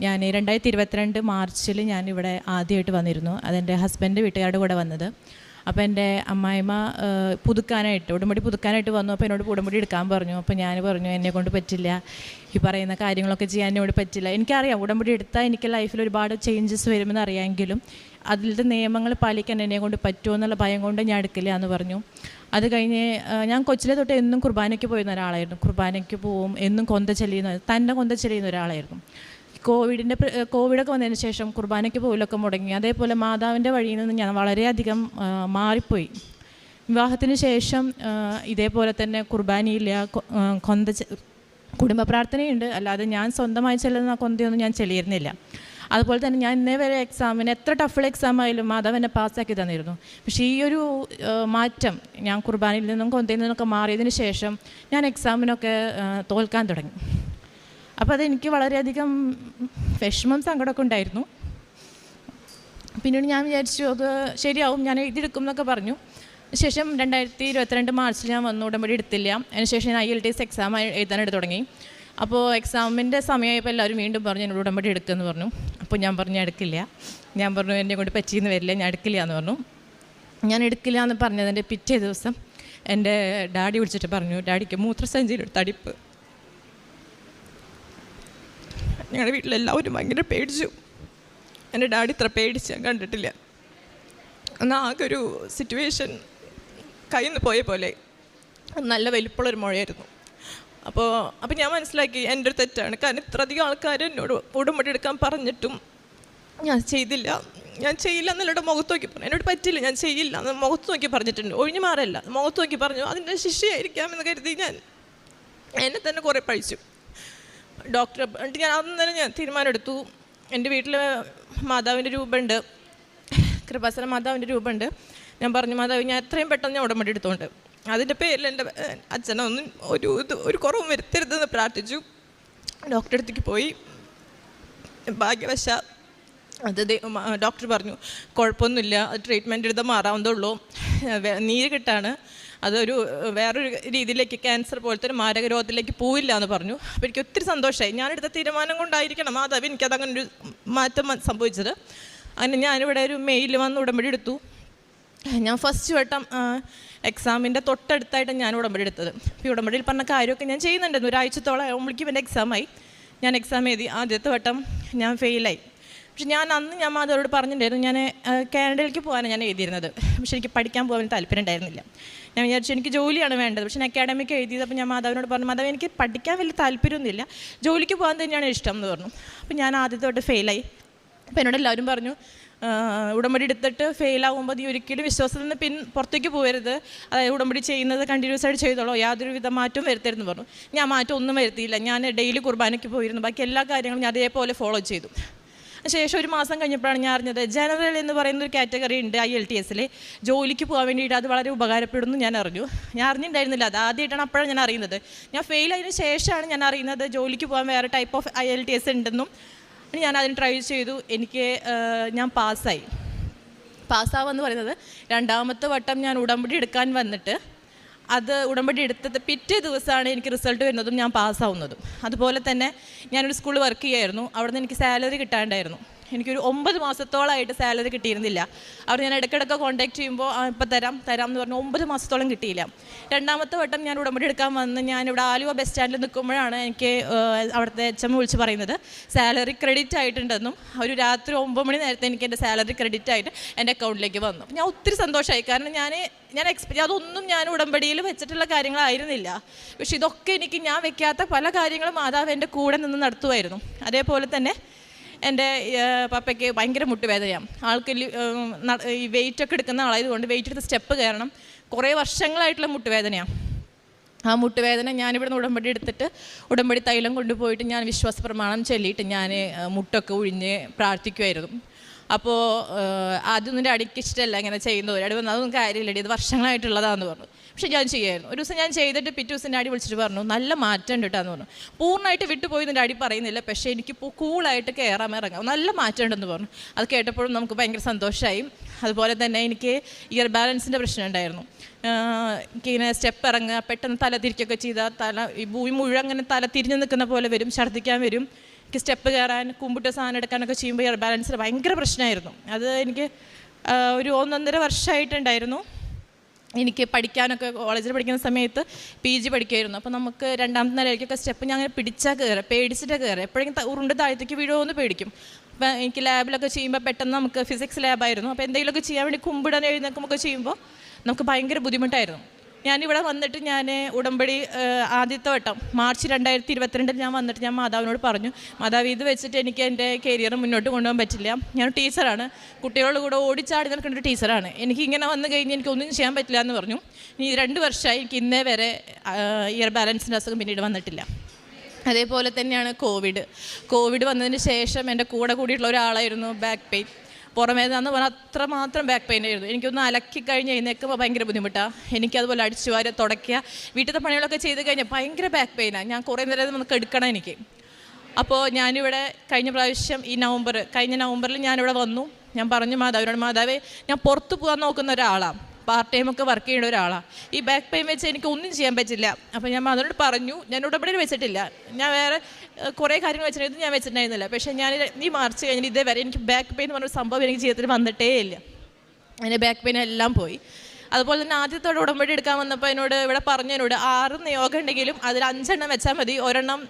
ഞാൻ 2022 മാർച്ചിൽ ഞാനിവിടെ ആദ്യമായിട്ട് വന്നിരുന്നു. അതെൻ്റെ ഹസ്ബൻഡ് വീട്ടുകാരുടെ കൂടെ വന്നത്. അപ്പോൾ എൻ്റെ അമ്മായിമ്മ ഉടമ്പടി പുതുക്കാനായിട്ട് വന്നു. അപ്പോൾ എന്നോട് ഉടമ്പടി എടുക്കാൻ പറഞ്ഞു. അപ്പോൾ ഞാൻ പറഞ്ഞു എന്നെക്കൊണ്ട് പറ്റില്ല, ഈ പറയുന്ന കാര്യങ്ങളൊക്കെ ചെയ്യാൻ എന്നോട് പറ്റില്ല. എനിക്കറിയാം ഉടമ്പടി എടുത്താൽ എനിക്ക് ലൈഫിൽ ഒരുപാട് ചേഞ്ചസ് വരുമെന്ന് അറിയാമെങ്കിലും അതിലത്തെ നിയമങ്ങൾ പാലിക്കാൻ എന്നെക്കൊണ്ട് പറ്റുമോ എന്നുള്ള ഭയം കൊണ്ട് ഞാൻ എടുക്കില്ല എന്ന് പറഞ്ഞു. അത് കഴിഞ്ഞ് ഞാൻ കൊച്ചിലെ തൊട്ട് എന്നും കുർബാനയ്ക്ക് പോയിരുന്ന ഒരാളായിരുന്നു. കുർബാനയ്ക്ക് പോവും, എന്നും കൊന്ത ചെല്ലുന്ന ഒരാളായിരുന്നു. കോവിഡൊക്കെ വന്നതിന് ശേഷം കുർബാനയ്ക്ക് പോകലൊക്കെ മുടങ്ങി. അതേപോലെ മാതാവിൻ്റെ വഴിയിൽ നിന്ന് ഞാൻ വളരെയധികം മാറിപ്പോയി. വിവാഹത്തിന് ശേഷം ഇതേപോലെ തന്നെ കുർബാനയില്ല, കുടുംബ പ്രാർത്ഥനയുണ്ട്, അല്ലാതെ ഞാൻ സ്വന്തമായി ചെല്ലുന്ന കൊന്തയൊന്നും ഞാൻ ചെല്ലിയിരുന്നില്ല. അതുപോലെ തന്നെ ഞാൻ ഇന്നേ വരെ എക്സാമിന് എത്ര ടഫുള്ള എക്സാം ആയാലും മാതാവ് എന്നെ പാസ്സാക്കി തന്നിരുന്നു. പക്ഷേ ഈ ഒരു മാറ്റം, ഞാൻ കുർബാനയിൽ നിന്നും കൊന്തയിൽ നിന്നൊക്കെ മാറിയതിന് ശേഷം ഞാൻ എക്സാമിനൊക്കെ തോൽക്കാൻ തുടങ്ങി. അപ്പോൾ അതെനിക്ക് വളരെയധികം വിഷമം സങ്കടമൊക്കെ ഉണ്ടായിരുന്നു. പിന്നീട് ഞാൻ വിചാരിച്ചു അത് ശരിയാവും, ഞാൻ എഴുതിയെടുക്കും എന്നൊക്കെ പറഞ്ഞു. ശേഷം 2022 മാർച്ചിൽ ഞാൻ വന്നു, ഉടമ്പടി എടുത്തില്ല. അതിനുശേഷം ഞാൻ IELTS എക്സാം എഴുതാനായിട്ട് തുടങ്ങി. അപ്പോൾ എക്സാമിൻ്റെ സമയമായപ്പോൾ എല്ലാവരും വീണ്ടും പറഞ്ഞു എന്നോട് ഉടമ്പടി എടുക്കുമെന്ന് പറഞ്ഞു. അപ്പോൾ ഞാൻ പറഞ്ഞു എടുക്കില്ല. ഞാൻ പറഞ്ഞു എന്നെ കൊണ്ട് പറ്റിയെന്ന് വരില്ല, ഞാൻ എടുക്കില്ല എന്ന് പറഞ്ഞു. ഞാൻ എടുക്കില്ല എന്ന് പറഞ്ഞതിൻ്റെ പിറ്റേ ദിവസം എൻ്റെ ഡാഡി വിളിച്ചിട്ട് പറഞ്ഞു, ഡാഡിക്ക് മൂത്രസഞ്ചിയിലൊരു തടിപ്പ്. ഞങ്ങളുടെ വീട്ടിലെല്ലാവരും ഭയങ്കര പേടിച്ചു. എൻ്റെ ഡാഡി ഇത്ര പേടിച്ച് ഞാൻ കണ്ടിട്ടില്ല. എന്നാൽ ആകെ ഒരു സിറ്റുവേഷൻ കയ്യിൽ നിന്ന് പോയ പോലെ നല്ല വലിപ്പമുള്ളൊരു മുഴയായിരുന്നു. അപ്പോൾ ഞാൻ മനസ്സിലാക്കി എൻ്റെ ഒരു തെറ്റാണ്. കാരണം ഇത്രയധികം ആൾക്കാർ എന്നോട് ഉടമ്പടി എടുക്കാൻ പറഞ്ഞിട്ടും ഞാൻ ചെയ്യില്ല എന്നുള്ളവരുടെ മുഖത്ത് നോക്കി പറഞ്ഞു. എന്നോട് പറ്റില്ല, ഞാൻ ചെയ്യില്ല എന്ന് മുഖത്ത് നോക്കി പറഞ്ഞിട്ടുണ്ട്. ഒഴിഞ്ഞു മാറല്ല, മുഖത്ത് നോക്കി പറഞ്ഞു. അതിൻ്റെ ശിക്ഷയായിരിക്കാമെന്ന് കരുതി ഞാൻ എന്നെ തന്നെ കുറേ പഴിച്ചു. ഡോക്ടറെ എന്നിട്ട് ഞാൻ അന്ന് തന്നെ ഞാൻ തീരുമാനമെടുത്തു. എൻ്റെ വീട്ടിൽ മാതാവിൻ്റെ രൂപമുണ്ട്, കൃപാസന മാതാവിൻ്റെ രൂപമുണ്ട്. ഞാൻ പറഞ്ഞു, മാതാവ് ഞാൻ എത്രയും പെട്ടെന്ന് ഞാൻ ഉടമ്പടി എടുത്തുകൊണ്ട് അതിൻ്റെ പേരിൽ എൻ്റെ അച്ഛനൊന്നും ഒരു കുറവും വരുത്തരുതെന്ന് പ്രാർത്ഥിച്ചു. ഡോക്ടറെ അടുത്തേക്ക് പോയി. ഭാഗ്യവശാൽ ഡോക്ടർ പറഞ്ഞു കുഴപ്പമൊന്നുമില്ല, അത് ട്രീറ്റ്മെൻറ്റ് എടുത്താൽ മാറാവുന്നതുള്ളൂ, നീര് കിട്ടാണ്, അതൊരു വേറൊരു രീതിയിലേക്ക് ക്യാൻസർ പോലത്തെ ഒരു മാരക രോഗത്തിലേക്ക് പോവില്ല എന്ന് പറഞ്ഞു. അപ്പോൾ എനിക്ക് ഒത്തിരി സന്തോഷമായി. ഞാനെടുത്ത തീരുമാനം കൊണ്ടായിരിക്കണം മാതാവ് എനിക്കതങ്ങനൊരു മാറ്റം സംഭവിച്ചത്. അങ്ങനെ ഞാനിവിടെ ഒരു മെയിൽ വന്ന് ഉടമ്പടി എടുത്തു. ഞാൻ ഫസ്റ്റ് വട്ടം എക്സാമിൻ്റെ തൊട്ടടുത്തായിട്ട് ഞാൻ ഉടമ്പടി എടുത്തത്. അപ്പോൾ ഈ ഉടമ്പടിയിൽ പറഞ്ഞ കാര്യമൊക്കെ ഞാൻ ചെയ്യുന്നുണ്ടായിരുന്നു. ഒരാഴ്ചത്തോളം ആകുമ്പോഴേക്കും എൻ്റെ എക്സാമായി. ഞാൻ എക്സാം എഴുതി. ആദ്യത്തെ വട്ടം ഞാൻ ഫെയിലായി. പക്ഷെ ഞാൻ മാതാവോട് പറഞ്ഞിട്ടുണ്ടായിരുന്നു ഞാൻ കാനഡയിലേക്ക് പോകാനാണ് ഞാൻ എഴുതിയിരുന്നത്. പക്ഷെ എനിക്ക് പഠിക്കാൻ പോകാൻ താല്പര്യം ഉണ്ടായിരുന്നില്ല. ഞാൻ വിചാരിച്ചു എനിക്ക് ജോലിയാണ് വേണ്ടത്. പക്ഷേ ഞാൻ അക്കാഡമിക്ക് എഴുതിയത്. അപ്പോൾ ഞാൻ മാതാവിനോട് പറഞ്ഞു, മാതാവ് എനിക്ക് പഠിക്കാൻ വലിയ താല്പര്യമൊന്നുമില്ല, ജോലിക്ക് പോകാൻ തന്നെയാണ് ഇഷ്ടം എന്ന് പറഞ്ഞു. അപ്പോൾ ഞാൻ ആദ്യത്തെ തൊട്ട് ഫെയിലായി. അപ്പോൾ എന്നോട് എല്ലാവരും പറഞ്ഞു, ഉടമ്പടി എടുത്തിട്ട് ഫെയിലാകുമ്പോൾ നീ ഒരിക്കലും വിശ്വാസത്തിൽ നിന്ന് പുറത്തേക്ക് പോകരുത്, അതായത് ഉടമ്പടി ചെയ്യുന്നത് കണ്ടിന്യൂസ് ആയിട്ട് ചെയ്തോളൂ, യാതൊരുവിധ മാറ്റവും വരുത്തരുതെന്ന് പറഞ്ഞു. ഞാൻ മാറ്റം ഒന്നും വരുത്തിയില്ല. ഞാൻ ഡെയിലി കുർബാനയ്ക്ക് പോയിരുന്നു. ബാക്കി എല്ലാ കാര്യങ്ങളും ഞാൻ അതേപോലെ ഫോളോ ചെയ്തു. ശേഷം ഒരു മാസം കഴിഞ്ഞപ്പോഴാണ് ഞാൻ അറിഞ്ഞത് ജനറൽ എന്ന് പറയുന്നൊരു കാറ്റഗറി ഉണ്ട് IELTS. ജോലിക്ക് പോകാൻ വേണ്ടിയിട്ട് അത് വളരെ ഉപകാരപ്പെടുന്നു ഞാൻ അറിഞ്ഞു. ഞാൻ അറിഞ്ഞിട്ടുണ്ടായിരുന്നില്ല, അത് ആദ്യമായിട്ടാണ് അപ്പോഴാണ് ഞാൻ അറിയുന്നത്. ഞാൻ ഫെയിലായതിനു ശേഷമാണ് ഞാൻ അറിയുന്നത് ജോലിക്ക് പോകാൻ വേറെ ടൈപ്പ് ഓഫ് IELTS ഉണ്ടെന്നും. ഞാൻ അതിന് ട്രൈ ചെയ്തു. ഞാൻ പാസ്സാവെന്ന് പറയുന്നത് രണ്ടാമത്തെ വട്ടം ഞാൻ ഉടമ്പടി എടുക്കാൻ വന്നിട്ട് ഉടമ്പടി എടുത്തത് പിറ്റേ ദിവസമാണ് എനിക്ക് റിസൾട്ട് വരുന്നതും ഞാൻ പാസ്സാവുന്നതും. അതുപോലെ തന്നെ ഞാനൊരു സ്കൂളിൽ വർക്ക് ചെയ്യായിരുന്നു. അവിടെ നിന്ന് എനിക്ക് സാലറി കിട്ടാണ്ടായിരുന്നു. എനിക്കൊരു 9 മാസത്തോളമായിട്ട് സാലറി കിട്ടിയിരുന്നില്ല. അവർ ഞാൻ ഇടയ്ക്കിടയ്ക്ക് കോൺടാക്ട് ചെയ്യുമ്പോൾ ഇപ്പം തരാം എന്ന് പറഞ്ഞു 9 മാസത്തോളം കിട്ടിയില്ല. രണ്ടാമത്തെ വട്ടം ഞാൻ ഉടമ്പടി എടുക്കാൻ വന്ന് ഞാനിവിടെ ആലുവ ബസ് സ്റ്റാൻഡിൽ നിൽക്കുമ്പോഴാണ് എനിക്ക് അവിടുത്തെ HM വിളിച്ച് പറയുന്നത് സാലറി ക്രെഡിറ്റ് ആയിട്ടുണ്ടെന്നും. ഒരു രാത്രി 9 മണി നേരത്തെ എനിക്ക് എൻ്റെ സാലറി ക്രെഡിറ്റ് ആയിട്ട് എൻ്റെ അക്കൗണ്ടിലേക്ക് വന്നു. ഞാൻ ഒത്തിരി സന്തോഷമായി. കാരണം അതൊന്നും ഞാൻ ഉടമ്പടിയിൽ വെച്ചിട്ടുള്ള കാര്യങ്ങളായിരുന്നില്ല. പക്ഷെ ഇതൊക്കെ ഞാൻ വെക്കാത്ത പല കാര്യങ്ങളും മാതാവ് എൻ്റെ കൂടെ നിന്ന് നടത്തുമായിരുന്നു. അതേപോലെ തന്നെ എൻ്റെ പപ്പയ്ക്ക് ഭയങ്കര മുട്ടുവേദനയാണ്. ആൾക്ക് ഈ വെയിറ്റൊക്കെ എടുക്കുന്ന ആളായതുകൊണ്ട് വെയിറ്റ് എടുത്ത് സ്റ്റെപ്പ് കയറണം. കുറേ വർഷങ്ങളായിട്ടുള്ള മുട്ടുവേദനയാണ്. ആ മുട്ടുവേദന ഞാനിവിടുന്ന് ഉടമ്പടി എടുത്തിട്ട് ഉടമ്പടി തൈലം കൊണ്ടുപോയിട്ട് ഞാൻ വിശ്വാസ പ്രമാണം ചൊല്ലിയിട്ട് ഞാൻ മുട്ടൊക്കെ ഒഴിഞ്ഞ് പ്രാർത്ഥിക്കുമായിരുന്നു. അപ്പോൾ അതൊന്നും അടിക്ക് ഇഷ്ടമല്ല ഇങ്ങനെ ചെയ്യുന്നത്. അടി വന്നു അതൊന്നും കാര്യമില്ലടി, ഇത് വർഷങ്ങളായിട്ടുള്ളതാണെന്ന് പറഞ്ഞു. പക്ഷെ ഞാൻ ചെയ്യായിരുന്നു. ഒരു ദിവസം ഞാൻ ചെയ്തിട്ട് പിറ്റേ ദിവസം എൻ്റെ അടി വിളിച്ചിട്ട് പറഞ്ഞു നല്ല മാറ്റം ഉണ്ട് കേട്ടാന്ന് പറഞ്ഞു. പൂർണ്ണമായിട്ട് വിട്ടുപോയി എൻ്റെ അടി പറയുന്നില്ല, പക്ഷേ എനിക്കിപ്പോൾ കൂളായിട്ട് ഇറങ്ങാം, നല്ല മാറ്റം ഉണ്ടെന്ന് പറഞ്ഞു. അത് കേട്ടപ്പോഴും നമുക്ക് ഭയങ്കര സന്തോഷമായി. അതുപോലെ തന്നെ എനിക്ക് ഇയർ ബാലൻസിൻ്റെ പ്രശ്നം ഉണ്ടായിരുന്നു. എനിക്കിങ്ങനെ സ്റ്റെപ്പ് ഇറങ്ങുക, പെട്ടെന്ന് തല തിരിക്കുകയൊക്കെ ചെയ്താൽ ഈ ഭൂമി മുഴുവൻ അങ്ങനെ തല തിരിഞ്ഞ് നിൽക്കുന്ന പോലെ വരും, ഛർദ്ദിക്കാൻ വരും. എനിക്ക് സ്റ്റെപ്പ് കയറാൻ കുമ്പിട്ട് സാധനം എടുക്കാനൊക്കെ ചെയ്യുമ്പോൾ ഇയർ ബാലൻസിൽ ഭയങ്കര പ്രശ്നമായിരുന്നു. അത് എനിക്ക് ഒരു 1.5 വർഷമായിട്ടുണ്ടായിരുന്നു. എനിക്ക് പഠിക്കാനൊക്കെ കോളേജിൽ പഠിക്കുന്ന സമയത്ത് PG പഠിക്കുമായിരുന്നു. അപ്പോൾ നമുക്ക് 2ാമത്തെ നിലയിലേക്കൊക്കെ സ്റ്റെപ്പ് ഞാൻ അങ്ങനെ പിടിച്ചാൽ കയറുക, പേടിച്ചിട്ട് കയറുക, എപ്പോഴെങ്കിലും ഉരുണ്ട് താഴത്തേക്ക് വീഴുമെന്ന് പേടിക്കും. അപ്പോൾ എനിക്ക് ലാബിലൊക്കെ ചെയ്യുമ്പോൾ പെട്ടെന്ന് നമുക്ക് ഫിസിക്സ് ലാബായിരുന്നു. അപ്പോൾ എന്തെങ്കിലുമൊക്കെ ചെയ്യാൻ വേണ്ടി കുമ്പിടാൻ എഴുന്നേക്കുമ്പോൾ ചെയ്യുമ്പോൾ നമുക്ക് ഭയങ്കര ബുദ്ധിമുട്ടായിരുന്നു. ഞാനിവിടെ വന്നിട്ട് ഞാൻ ഉടമ്പടി ആദ്യത്തെ വട്ടം മാർച്ച് 2022 ഞാൻ വന്നിട്ട് ഞാൻ മാതാവിനോട് പറഞ്ഞു, മാതാവ് ഇത് വെച്ചിട്ട് എനിക്ക് എൻ്റെ കരിയർ മുന്നോട്ട് കൊണ്ടുപോകാൻ പറ്റില്ല. ഞാൻ ടീച്ചറാണ്, കുട്ടികളുടെ കൂടെ ഓടിച്ചാടി നിൽക്കേണ്ട ഒരു ടീച്ചറാണ്, എനിക്ക് ഇങ്ങനെ വന്നു കഴിഞ്ഞാൽ എനിക്കൊന്നും ചെയ്യാൻ പറ്റില്ല എന്ന് പറഞ്ഞു. ഈ 2 വർഷമായി എനിക്ക് ഇന്നേ വരെ ഇയർ ബാലൻസിൻ്റെ അസുഖം പിന്നീട് വന്നിട്ടില്ല. അതേപോലെ തന്നെയാണ് കോവിഡ് വന്നതിന് ശേഷം എൻ്റെ കൂടെ കൂടിയിട്ടുള്ള ഒരാളായിരുന്നു ബാക്ക് പെയിൻ. പുറമേതാന്ന് പറഞ്ഞാൽ അത്രമാത്രം ബാക്ക് പെയിൻ ആയിരുന്നു. എനിക്കൊന്ന് അലക്കി കഴിഞ്ഞ് എഴുന്നേൽക്കുമ്പോൾ ഭയങ്കര ബുദ്ധിമുട്ടാണ്. എനിക്കതുപോലെ അടിച്ചു വാരി തുടയ്ക്കുക, വീട്ടിലത്തെ പണികളൊക്കെ ചെയ്ത് കഴിഞ്ഞാൽ ഭയങ്കര ബാക്ക് പെയിനാണ്. ഞാൻ കുറേ നേരം നമുക്ക് എടുക്കണം എനിക്ക്. അപ്പോൾ ഞാനിവിടെ കഴിഞ്ഞ നവംബറിൽ ഞാനിവിടെ വന്നു. ഞാൻ പറഞ്ഞു മാതാവിനോട്, മാതാവേ ഞാൻ പുറത്ത് പോകാൻ നോക്കുന്ന ഒരാളാണ്, പാർട്ട് ടൈമൊക്കെ വർക്ക് ചെയ്യുന്ന ഒരാളാണ്, ഈ ബാക്ക് പെയിൻ വെച്ച് എനിക്ക് ഒന്നും ചെയ്യാൻ പറ്റില്ല. അപ്പോൾ ഞാൻ അതിനോട് പറഞ്ഞു, ഞാൻ ഉടമ്പടി വെച്ചിട്ടില്ല, ഞാൻ വേറെ കുറേ കാര്യങ്ങൾ വെച്ചിട്ട് ഞാൻ വെച്ചിട്ടുണ്ടായിരുന്നില്ല. പക്ഷേ ഞാൻ ഈ മാർച്ച് കഴിഞ്ഞിട്ട് ഇതേവരെ എനിക്ക് ബാക്ക് പെയിൻ എന്ന് പറഞ്ഞൊരു സംഭവം എനിക്ക് ജീവിതത്തിൽ വന്നിട്ടേ ഇല്ല. എൻ്റെ ബാക്ക് പെയിൻ എല്ലാം പോയി. അതുപോലെ തന്നെ ആദ്യത്തോടെ ഉടമ്പടി എടുക്കാൻ വന്നപ്പോൾ ഇവിടെ പറഞ്ഞതിനോട് 6 നിയോഗം ഉണ്ടെങ്കിലും അതിൽ 5 എണ്ണം വെച്ചാൽ മതി, 1 എണ്ണം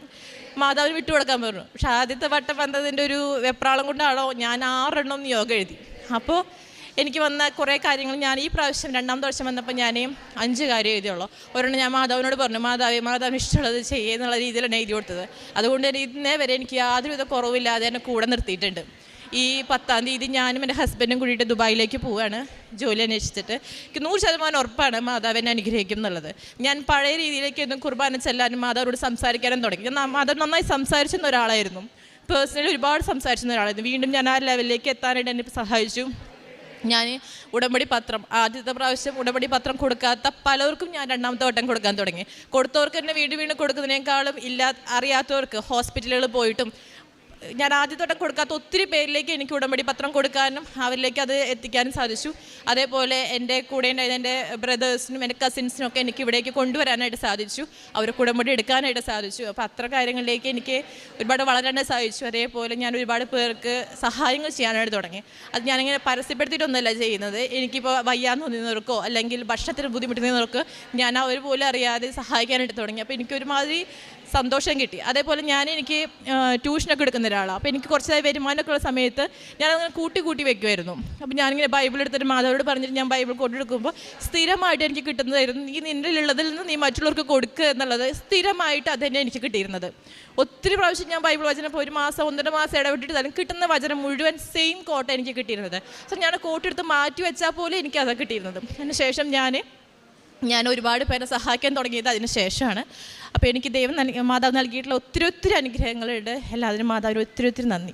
മാതാവിന് വിട്ടു കൊടുക്കാൻ പറഞ്ഞു. പക്ഷേ ആദ്യത്തെ വട്ടം വന്നതിൻ്റെ ഒരു വെപ്രാളം കൊണ്ടാണോ ഞാൻ 6 എണ്ണം നിയോഗം എഴുതി. അപ്പോൾ എനിക്ക് വന്ന കുറേ കാര്യങ്ങൾ ഞാൻ ഈ പ്രാവശ്യം 2ാമത്തെ വർഷം വന്നപ്പോൾ ഞാൻ 5 കാര്യം എഴുതിയുള്ളൂ. ഒരെണ്ണം ഞാൻ മാതാവിനോട് പറഞ്ഞു, മാതാവിന് ഇഷ്ടമുള്ളത് ചെയ്യുന്നുള്ള രീതിയിലാണ് എഴുതി കൊടുത്തത്. അതുകൊണ്ട് തന്നെ ഇന്നേ വരെ എനിക്ക് യാതൊരുവിധ കുറവില്ലാതെ എന്നെ കൂടെ നിർത്തിയിട്ടുണ്ട്. ഈ 10ാം തീയതി ഞാനും എൻ്റെ ഹസ്ബൻഡും കൂടിയിട്ട് ദുബായിലേക്ക് പോവുകയാണ് ജോലി അന്വേഷിച്ചിട്ട്. എനിക്ക് 100% ഉറപ്പാണ് മാതാവിനെ അനുഗ്രഹിക്കും എന്നുള്ളത്. ഞാൻ പഴയ രീതിയിലേക്കൊന്നും കുർബാന ചെല്ലാനും മാതാവിനോട് സംസാരിക്കാനും തുടങ്ങി. ഞാൻ മാതാവ് നന്നായി സംസാരിച്ചിരുന്ന ഒരാളായിരുന്നു, പേഴ്സണലി ഒരുപാട് സംസാരിച്ചിരുന്ന ഒരാളായിരുന്നു. വീണ്ടും ഞാൻ ആ ലെവലിലേക്ക് എത്താനായിട്ട് എന്നെ സഹായിച്ചു. ഞാൻ ഉടമ്പടി പത്രം ആദ്യത്തെ പ്രാവശ്യം ഉടമ്പടി പത്രം കൊടുക്കാത്ത പലർക്കും ഞാൻ 2ാമത്തെ വട്ടം കൊടുക്കാൻ തുടങ്ങി. കൊടുത്തവർക്ക് തന്നെ വീണ്ടും കൊടുക്കുന്നതിനേക്കാളും അറിയാത്തവർക്ക് ഹോസ്പിറ്റലുകളിൽ പോയിട്ടും ഞാൻ ആദ്യത്തോട്ടം കൊടുക്കാത്ത ഒത്തിരി പേരിലേക്ക് എനിക്ക് ഉടമ്പടി പത്രം കൊടുക്കാനും അവരിലേക്ക് അത് എത്തിക്കാനും സാധിച്ചു. അതേപോലെ എൻ്റെ കൂടെ ഉണ്ടായിരുന്ന എൻ്റെ ബ്രദേഴ്സിനും എൻ്റെ കസിൻസിനും ഒക്കെ എനിക്ക് ഇവിടേക്ക് കൊണ്ടുവരാനായിട്ട് സാധിച്ചു, അവർക്ക് ഉടമ്പടി എടുക്കാനായിട്ട് സാധിച്ചു. അപ്പോൾ അത്ര കാര്യങ്ങളിലേക്ക് എനിക്ക് ഒരുപാട് വളരാനായിട്ട് സാധിച്ചു. അതേപോലെ ഞാൻ ഒരുപാട് പേർക്ക് സഹായങ്ങൾ ചെയ്യാനായിട്ട് തുടങ്ങി. അത് ഞാനിങ്ങനെ പരസ്യപ്പെടുത്തിയിട്ടൊന്നുമല്ല ചെയ്യുന്നത്. എനിക്കിപ്പോൾ വയ്യാന്ന് തോന്നുന്നവർക്കോ അല്ലെങ്കിൽ ഭക്ഷണത്തിന് ബുദ്ധിമുട്ടുന്നവർക്ക് ഞാൻ അവർ പോലും അറിയാതെ സഹായിക്കാനായിട്ട് തുടങ്ങി. അപ്പോൾ എനിക്കൊരുമാതിരി സന്തോഷം കിട്ടി. അതേപോലെ എനിക്ക് ട്യൂഷനൊക്കെ എടുക്കുന്ന ഒരാളാണ്. അപ്പോൾ എനിക്ക് കുറച്ചായി വരുമാനമൊക്കെ ഉള്ള സമയത്ത് ഞാനങ്ങനെ കൂട്ടി വെക്കുമായിരുന്നു. അപ്പോൾ ഞാനിങ്ങനെ ബൈബിൾ എടുത്തിട്ട് മാതാവോട് പറഞ്ഞിട്ട് ഞാൻ ബൈബിൾ കൊണ്ടെടുക്കുമ്പോൾ സ്ഥിരമായിട്ട് എനിക്ക് കിട്ടുന്നതായിരുന്നു, ഈ നിൻ്റെ ഉള്ളതിൽ നിന്ന് നീ മറ്റുള്ളവർക്ക് കൊടുക്കുക എന്നുള്ളത് സ്ഥിരമായിട്ട് അത് തന്നെ എനിക്ക് കിട്ടിയിരുന്നത്. ഒത്തിരി പ്രാവശ്യം ഞാൻ ബൈബിൾ വചനം ഇപ്പോൾ 1 മാസം 1.5 മാസം ഇടവിട്ടിട്ട് തന്നെ കിട്ടുന്ന വചനം മുഴുവൻ സെയിം കോട്ട എനിക്ക് കിട്ടിയിരുന്നത്. സോ ഞാൻ കോട്ടെടുത്ത് മാറ്റി വെച്ചാൽ പോലും എനിക്ക് അത് കിട്ടിയിരുന്നത്. അതിന് ശേഷം ഞാൻ ഒരുപാട് പേരെ സഹായിക്കാൻ തുടങ്ങിയത് അതിന് ശേഷമാണ്. അപ്പോൾ എനിക്ക് മാതാവ് നൽകിയിട്ടുള്ള ഒത്തിരി അനുഗ്രഹങ്ങളുണ്ട്. എല്ലാത്തിനും മാതാവിന് ഒത്തിരി നന്ദി.